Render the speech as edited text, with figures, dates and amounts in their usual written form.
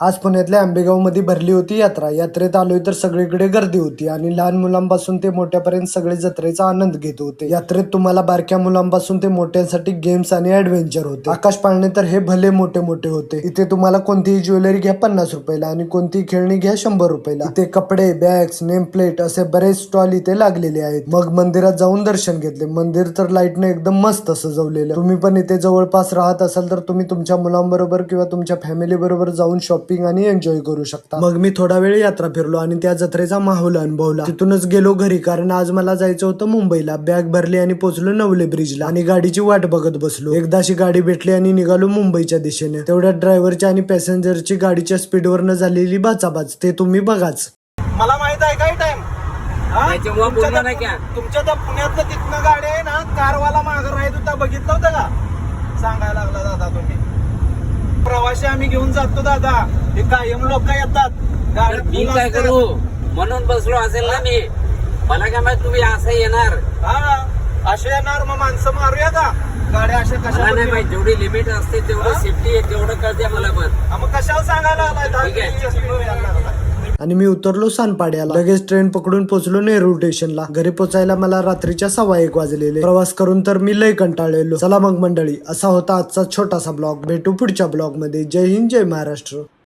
आज पुण्यातल्या आंबेगाव मध्ये भरली होती यात्रा. यात्रेत आलोय तर सगळीकडे गर्दी होती आणि लहान मुलांपासून ते मोठ्यापर्यंत सगळे जत्रेचा आनंद घेत होते. यात्रेत तुम्हाला बारक्या मुलांपासून ते मोठ्यांसाठी गेम्स आणि ऍडव्हेंचर होते. आकाश पाळणे तर हे भले मोठे मोठे होते. इथे तुम्हाला कोणतीही ज्वेलरी घ्या 50 रुपयाला आणि कोणतीही खेळणी घ्या 100 रुपयाला. इथे कपडे, बॅग्स, नेम प्लेट असे बरेच स्टॉल इथे लागलेले आहेत. मग मंदिरात जाऊन दर्शन घेतले. मंदिर तर लाईटने एकदम मस्त सजवलेलं. तुम्ही पण इथे जवळपास राहत असाल तर तुम्ही तुमच्या मुलांबरोबर किंवा तुमच्या फॅमिली बरोबर जाऊन शॉपिंग आणि एन्जॉय करू शकता. मग मी थोडा वेळ यात्रा फिरलो आणि त्या जत्रेचा माहोल अनुभवला. तिथूनच गेलो घरी, कारण आज मला जायचं होतं मुंबईला. बॅग भरली आणि पोहोचलो नवले ब्रिजला आणि गाडीची वाट बघत बसलो. एकदाशी गाडी भेटली आणि निघालो मुंबईच्या दिशेने. तेवढ्यात ड्रायव्हरची आणि पॅसेंजरची गाडीच्या स्पीडवरनं झालेली बाचाबाच ते तुम्ही बघाच. मला माहित आहे काय टाइम तुमच्या त्या पुण्यातलं तिथनं गाडी आहे ना, कारवाला मागं राहत होता, बघितलं होतं का? सांगायला लागला दादा तुम्ही. प्रवासी आम्ही घेऊन जातो दादा, हे कायम लोक येतात मी काय करू म्हणून बसलो असेल ना मी. मला काय माहित तुम्ही असं येणार. हा असे येणार, मग माणसं मारूया का? गाड्या अशा कशा नाही माहित, जेवढी लिमिट असते तेवढं सेफ्टी आहे तेवढं कळते मला. पण मग कशाला सांगायला लागलाय? आणि मी उतरलो सानपाड्याला. लगेच ट्रेन पकडून पोहोचलो नेहरू स्टेशनला. घरी पोचायला मला रात्रीच्या 1:15 वाजलेले. प्रवास करून तर मी लय कंटाळलेलो. चला मग मंडळी, असा होता आजचा छोटासा ब्लॉग. भेटू पुढच्या ब्लॉग मध्ये. जय हिंद, जय महाराष्ट्र.